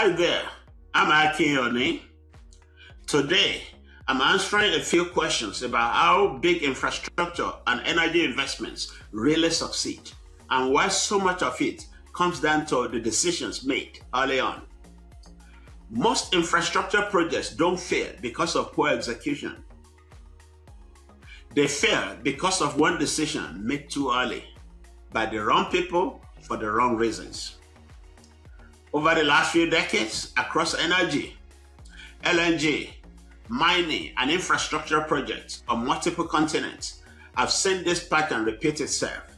Hi there, I'm Akinyoni. Today, I'm answering a few questions about how big infrastructure and energy investments really succeed and why so much of it comes down to the decisions made early on. Most infrastructure projects don't fail because of poor execution. They fail because of one decision made too early by the wrong people for the wrong reasons. Over the last few decades, across energy, LNG, mining, and infrastructure projects on multiple continents, I've seen this pattern repeat itself.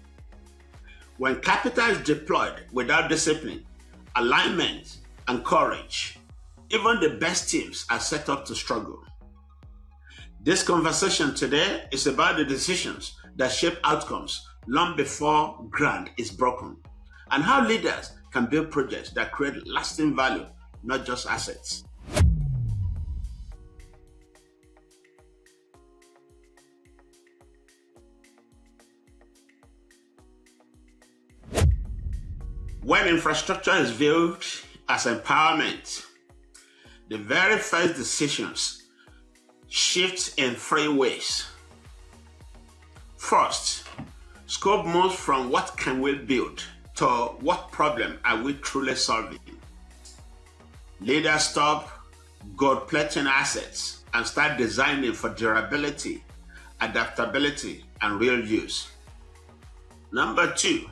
When capital is deployed without discipline, alignment, and courage, even the best teams are set up to struggle. This conversation today is about the decisions that shape outcomes long before ground is broken, and how leaders can build projects that create lasting value, not just assets. When infrastructure is viewed as empowerment, the very first decisions shift in three ways. First, scope moves from what can we build to what problem are we truly solving. Leaders stop gold-plating assets and start designing for durability, adaptability, and real use. Number two,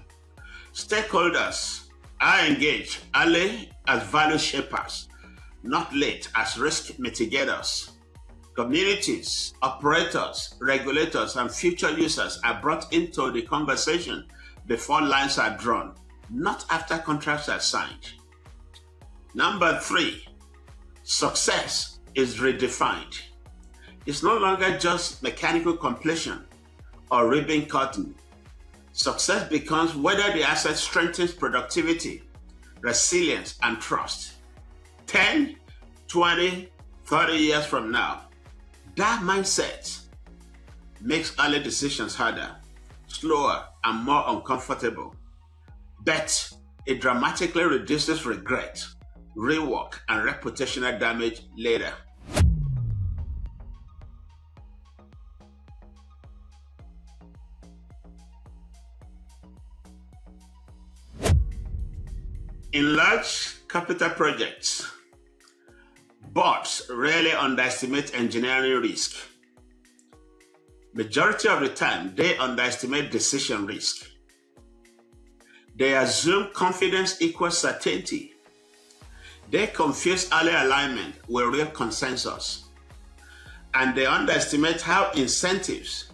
stakeholders are engaged early as value shapers, not late as risk mitigators. Communities, operators, regulators, and future users are brought into the conversation before lines are drawn, not after contracts are signed. Number three, success is redefined. It's no longer just mechanical completion or ribbon cutting. Success becomes whether the asset strengthens productivity, resilience, and trust. 10, 20, 30 years from now, that mindset makes early decisions harder, slower, and more uncomfortable. But it dramatically reduces regret, rework, and reputational damage later. In large capital projects, boards rarely underestimate engineering risk. Majority of the time, they underestimate decision risk. They assume confidence equals certainty. They confuse early alignment with real consensus. And they underestimate how incentives,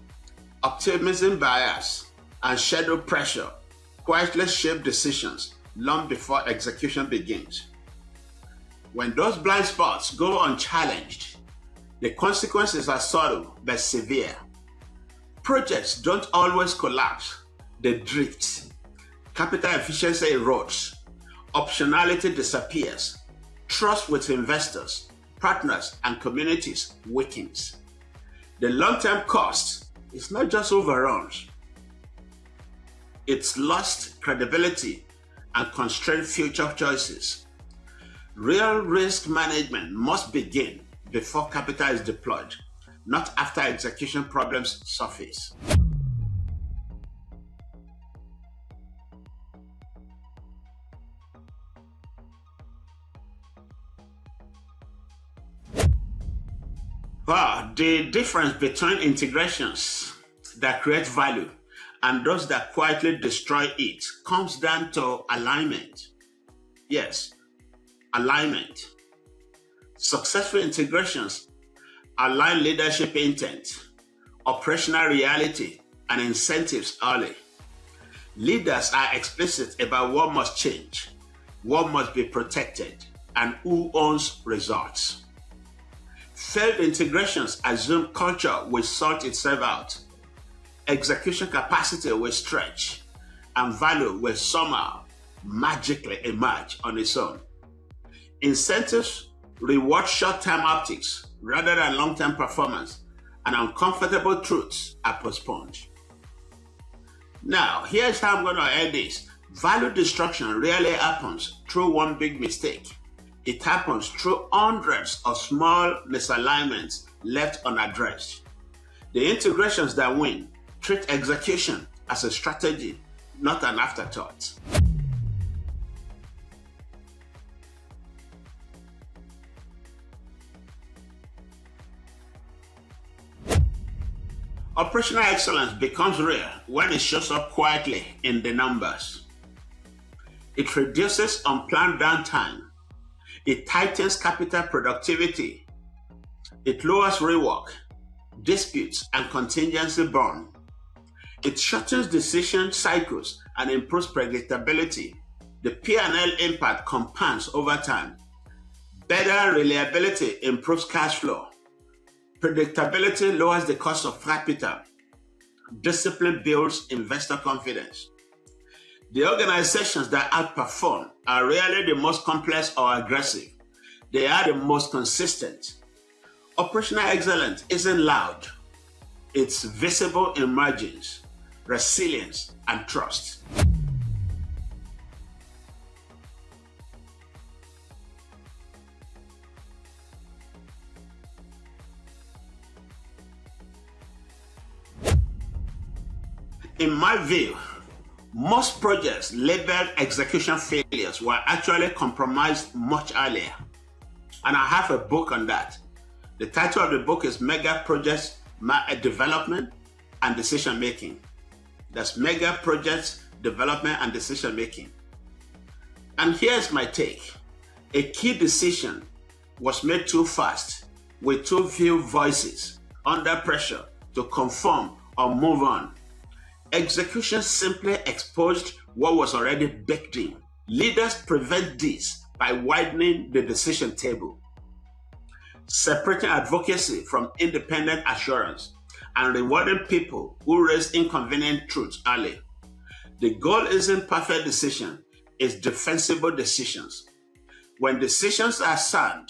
optimism bias, and schedule pressure quietly shape decisions long before execution begins. When those blind spots go unchallenged, the consequences are subtle but severe. Projects don't always collapse, they drift. Capital efficiency erodes, optionality disappears, trust with investors, partners, and communities weakens. The long-term cost is not just overruns, it's lost credibility and constrained future choices. Real risk management must begin before capital is deployed, not after execution problems surface. The difference between integrations that create value and those that quietly destroy it comes down to alignment. Yes, alignment. Successful integrations align leadership intent, operational reality, and incentives early. Leaders are explicit about what must change, what must be protected, and who owns results. Failed integrations assume culture will sort itself out, execution capacity will stretch, and value will somehow magically emerge on its own. Incentives reward short-term optics rather than long-term performance, and uncomfortable truths are postponed. Now, here's how I'm going to end this. Value destruction rarely happens through one big mistake. It happens through hundreds of small misalignments left unaddressed. The integrations that win treat execution as a strategy, not an afterthought. Operational excellence becomes real when it shows up quietly in the numbers. It reduces unplanned downtime. It tightens capital productivity. It lowers rework, disputes, and contingency burn. It shortens decision cycles and improves predictability. The P&L impact compounds over time. Better reliability improves cash flow. Predictability lowers the cost of capital. Discipline builds investor confidence. The organizations that outperform are rarely the most complex or aggressive. They are the most consistent. Operational excellence isn't loud. It's visible in margins, resilience, and trust. In my view, most projects labeled execution failures were actually compromised much earlier. And I have a book on that. The title of the book is Megaproject Development and Decision Making. That's Megaproject Development and Decision Making. And here's my take. A key decision was made too fast, with too few voices, under pressure to conform or move on. Execution simply exposed what was already baked in. Leaders prevent this by widening the decision table, separating advocacy from independent assurance, and rewarding people who raise inconvenient truths early. The goal isn't perfect decision, it's defensible decisions. When decisions are sound,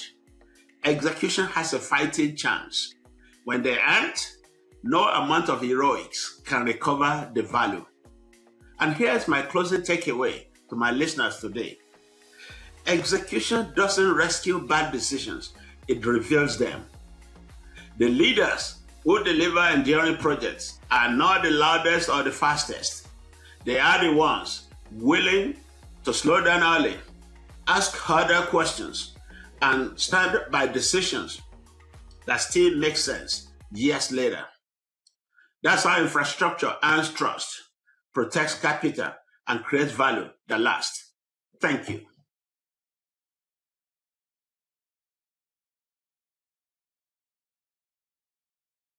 execution has a fighting chance. When they aren't, no amount of heroics can recover the value. And here's my closing takeaway to my listeners today. Execution doesn't rescue bad decisions, it reveals them. The leaders who deliver enduring projects are not the loudest or the fastest. They are the ones willing to slow down early, ask harder questions, and stand by decisions that still make sense years later. That's how infrastructure earns trust, protects capital, and creates value that lasts. Thank you.